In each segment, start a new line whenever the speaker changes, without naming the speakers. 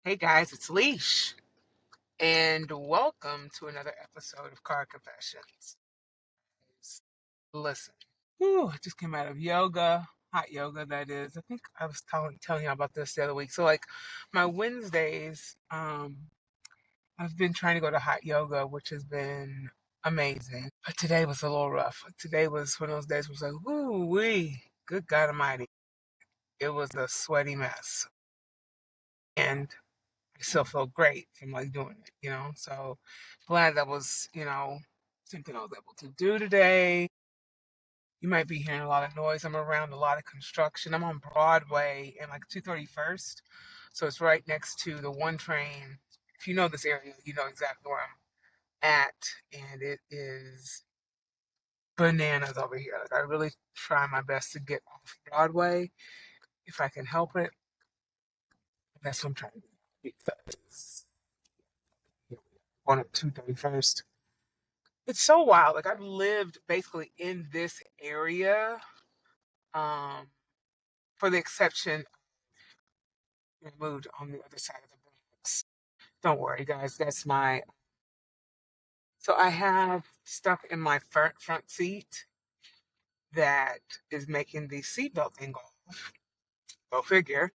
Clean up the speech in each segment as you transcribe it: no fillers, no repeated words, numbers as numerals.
Hey guys, it's Leesh, and welcome to another episode of Car Confessions. Listen, I just came out of yoga, hot yoga that is. I think I was telling you about this the other week. So like my Wednesdays, I've been trying to go to hot yoga, which has been amazing. But today was a little rough. Today was one of those days where it was like, woo wee, good God Almighty. It was a sweaty mess. And I still feel great from like doing it. So glad that was, something I was able to do today. You might be hearing a lot of noise. I'm around a lot of construction. I'm on Broadway and like 231st. So it's right next to the one train. If you know this area, you know exactly where I'm at. And it is bananas over here. Like I really try my best to get off Broadway if I can help it. That's what I'm trying to do. Because on at 231st. It's so wild. Like I've lived basically in this area, um, for the exception I moved on the other side of the blocks. Don't worry, guys. That's my. So I have stuff in my front seat that is making the seatbelt thing go off. Go figure.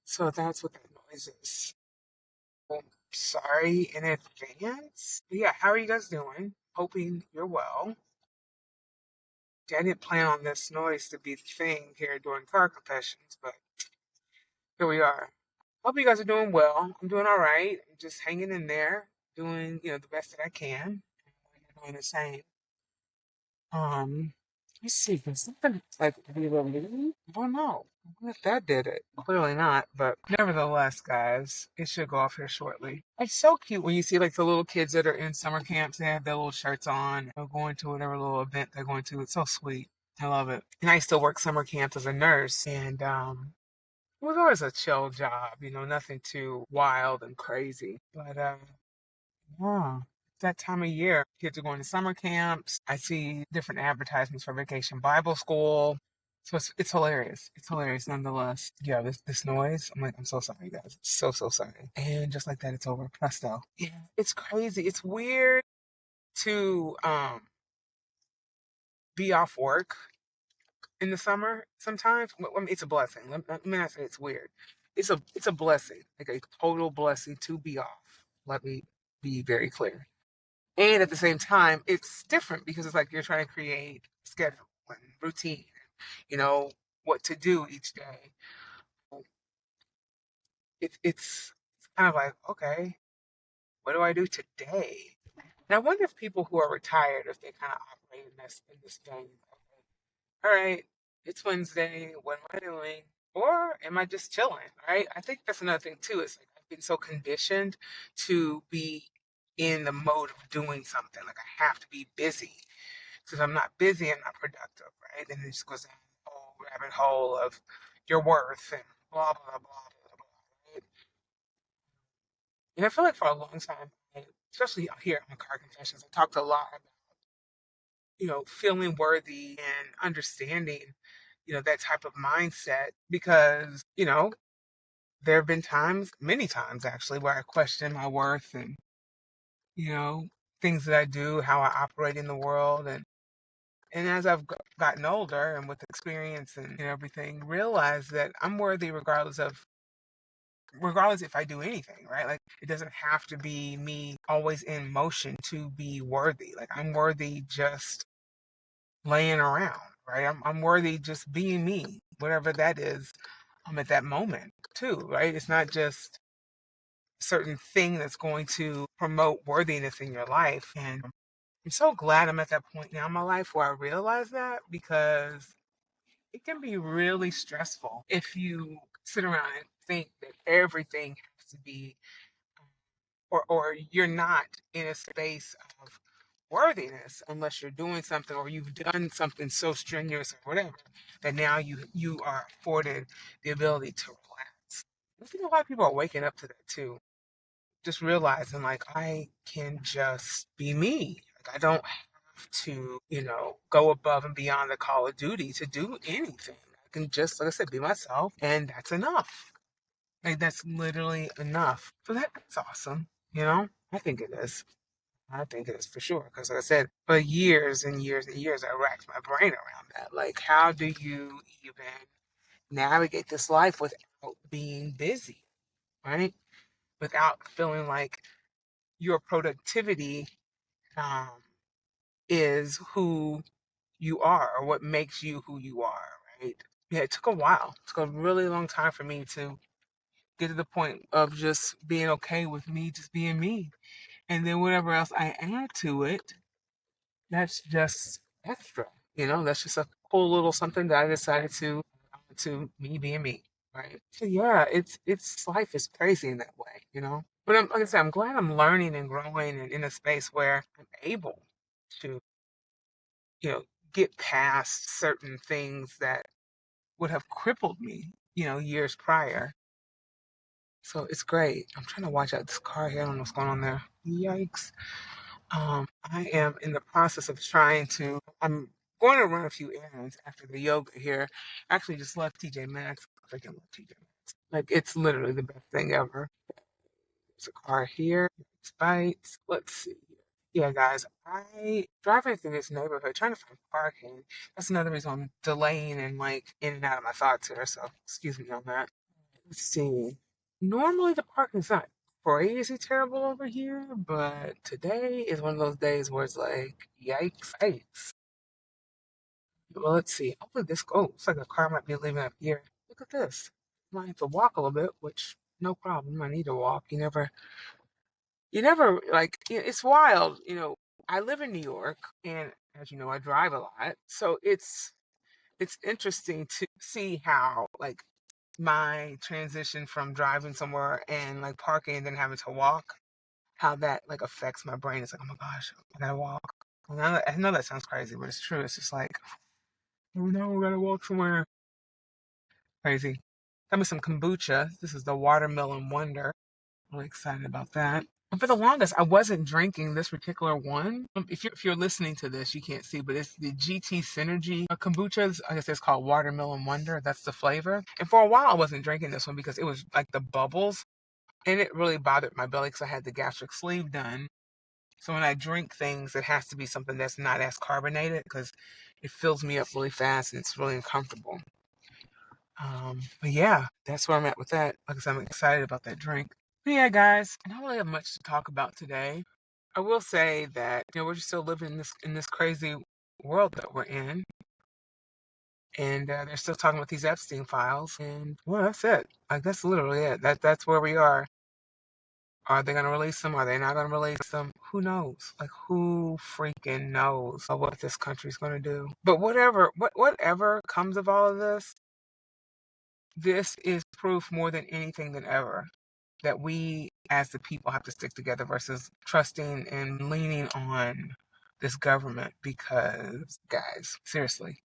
So that's what that noise is. Well, sorry in advance. But yeah, how are you guys doing? Hoping you're well. I didn't plan on this noise to be the thing here during car confessions, but here we are. Hope you guys are doing well. I'm doing all right. I'm just hanging in there, doing, the best that I can. You're doing the same. Let's see, can something like be relieved? I don't know. I wonder if that did it. Clearly not, but nevertheless, guys, it should go off here shortly. It's so cute when you see like the little kids that are in summer camps. They have their little shirts on, going to whatever little event they're going to. It's so sweet. I love it. And I still work summer camps as a nurse, and it was always a chill job, nothing too wild and crazy. But yeah, it's that time of year. Kids are going to summer camps. I see different advertisements for Vacation Bible School. So it's hilarious. It's hilarious nonetheless. Yeah, this noise. I'm like, I'm so sorry, guys. So sorry. And just like that, it's over. Presto. Yeah, it's crazy. It's weird to be off work in the summer sometimes. Well, I mean, it's a blessing. Let me not say it's weird. It's a blessing, like a total blessing to be off. Let me be very clear. And at the same time, it's different because it's like you're trying to create schedule and routine, you know, what to do each day. It's kind of like, okay, what do I do today? And I wonder if people who are retired, if they kind of operate in this vein. All right, it's Wednesday. What am I doing? Or am I just chilling? Right? I think that's another thing too. It's like I've been so conditioned to be in the mode of doing something. Like I have to be busy. Because if I'm not busy, I'm not productive, right? Then it just goes down the whole rabbit hole of your worth and blah blah blah blah blah. Right? And I feel like for a long time, especially here on Car Confessions, I talked a lot about feeling worthy and understanding, that type of mindset because, there have been times, many times actually, where I question my worth and, you know, things that I do, how I operate in the world. And as I've gotten older and with experience and everything, realize that I'm worthy regardless if I do anything, right? Like it doesn't have to be me always in motion to be worthy. Like I'm worthy just laying around, right? I'm worthy just being me, whatever that is, at that moment too, right? It's not just a certain thing that's going to promote worthiness in your life. And I'm so glad I'm at that point now in my life where I realize that because it can be really stressful if you sit around and think that everything has to be or you're not in a space of worthiness unless you're doing something or you've done something so strenuous or whatever that now you are afforded the ability to relax. I think a lot of people are waking up to that too. Just realizing like I can just be me. Like I don't have to, go above and beyond the call of duty to do anything. I can just, like I said, be myself and that's enough. Like that's literally enough. So that's awesome. You know, I think it is. I think it is for sure. Because like I said, for years and years and years, I racked my brain around that. Like, how do you even navigate this life without being busy, right? Without feeling like your productivity um, is who you are or what makes you who you are, right? Yeah, it took a while. It took a really long time for me to get to the point of just being okay with me just being me. And then whatever else I add to it, that's just extra. You know, that's just a cool little something that I decided to me being me. Right. So yeah, it's life is crazy in that way, you know. But like I said, I'm glad I'm learning and growing and in a space where I'm able to, you know, get past certain things that would have crippled me, you know, years prior. So it's great. I'm trying to watch out this car here. I don't know what's going on there. Yikes. I am in the process of I'm going to run a few errands after the yoga here. Actually, just left TJ Maxx. I freaking love TJ Maxx. Like, it's literally the best thing ever. There's a car here. Bites. Let's see. Yeah, guys, I driving through this neighborhood trying to find parking. That's another reason I'm delaying and like in and out of my thoughts here. So excuse me on that. Let's see. Normally the parking's not crazy terrible over here, but today is one of those days where it's like, yikes, yikes. Well, let's see. Hopefully this looks like a car might be leaving up here. Look at this. Might have to walk a little bit, which no problem. I need to walk. You never like. It's wild. You know, I live in New York, and as you know, I drive a lot, so it's interesting to see how like my transition from driving somewhere and like parking and then having to walk, how that like affects my brain. It's like, oh my gosh, I gotta walk. I know that sounds crazy, but it's true. It's just like, oh no, we gotta walk somewhere. Crazy. Got me some kombucha. This is the watermelon wonder. Really excited about that. And for the longest, I wasn't drinking this particular one. If you're listening to this, you can't see, but it's the GT Synergy kombucha. I guess it's called Watermelon Wonder. That's the flavor. And for a while, I wasn't drinking this one because it was like the bubbles, and it really bothered my belly because I had the gastric sleeve done. So when I drink things, it has to be something that's not as carbonated because it fills me up really fast and it's really uncomfortable. But yeah, that's where I'm at with that. Like I said, I'm excited about that drink. But yeah, guys, I don't really have much to talk about today. I will say that we're just still living in this crazy world that we're in, and they're still talking about these Epstein files, and well, that's it. Like that's literally it. That's where we are. Are they gonna release them? Are they not gonna release them? Who knows? Like who freaking knows what this country's gonna do? But whatever comes of all of this is proof more than anything than ever that we as the people have to stick together versus trusting and leaning on this government because guys, seriously,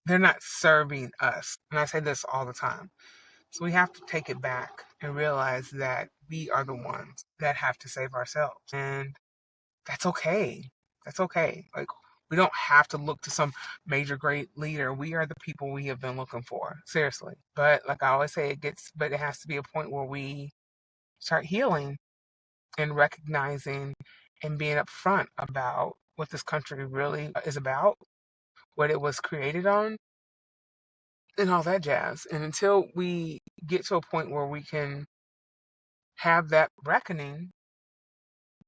they're not serving us. And I say this all the time. So we have to take it back and realize that we are the ones that have to save ourselves. And that's okay. That's okay. Like we don't have to look to some major great leader. We are the people we have been looking for. Seriously. But like I always say, but it has to be a point where we start healing and recognizing and being upfront about what this country really is about, what it was created on, and all that jazz. And until we get to a point where we can have that reckoning,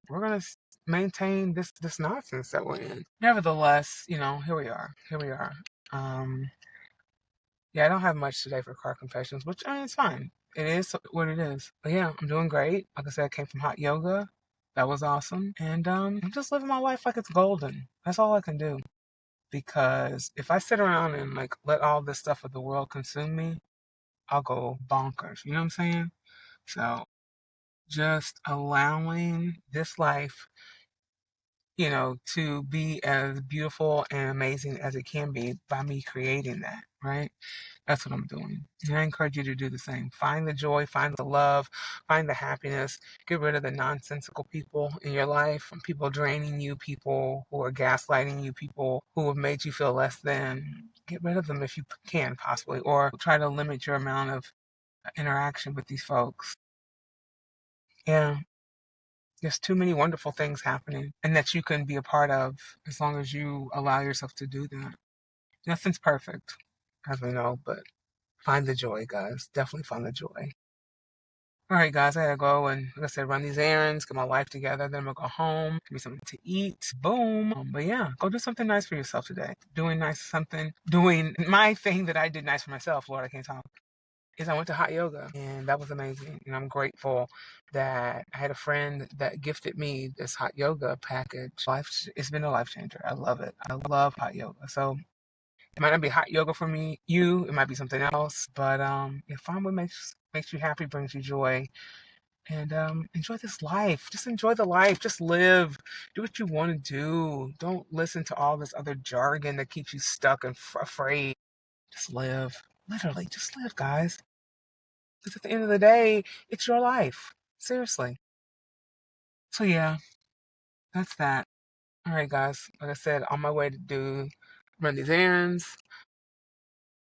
we're going to maintain this nonsense that we're in. Nevertheless, here we are. Here we are. Um, yeah, I don't have much today for car confessions, which I mean, it's fine. It is what it is. But yeah, I'm doing great. Like I said, I came from hot yoga. That was awesome. And I'm just living my life like it's golden. That's all I can do. Because if I sit around and like let all this stuff of the world consume me, I'll go bonkers. You know what I'm saying? So just allowing this life, to be as beautiful and amazing as it can be by me creating that, right? That's what I'm doing. And I encourage you to do the same. Find the joy, find the love, find the happiness. Get rid of the nonsensical people in your life, people draining you, people who are gaslighting you, people who have made you feel less than. Get rid of them if you can, possibly, or try to limit your amount of interaction with these folks. Yeah, there's too many wonderful things happening and that you can be a part of as long as you allow yourself to do that. Nothing's perfect, as we know, but find the joy, guys. Definitely find the joy. All right, guys, I gotta go and, like I said, run these errands, get my life together. Then I'm gonna go home, give me something to eat. Boom. But yeah, go do something nice for yourself today. Doing my thing that I did nice for myself. Lord, I can't talk. Is I went to hot yoga and that was amazing. And I'm grateful that I had a friend that gifted me this hot yoga package. It's been a life changer. I love it. I love hot yoga. So it might not be hot yoga for it might be something else, but find what makes you happy, brings you joy, and enjoy this life. Just enjoy the life. Just live. Do what you want to do. Don't listen to all this other jargon that keeps you stuck and afraid. Just live. Literally, just live, guys. Because at the end of the day, it's your life. Seriously. So yeah, that's that. All right, guys. Like I said, on my way to run these errands.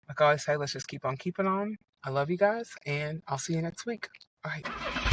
Like I always say, let's just keep on keeping on. I love you guys, and I'll see you next week. All right.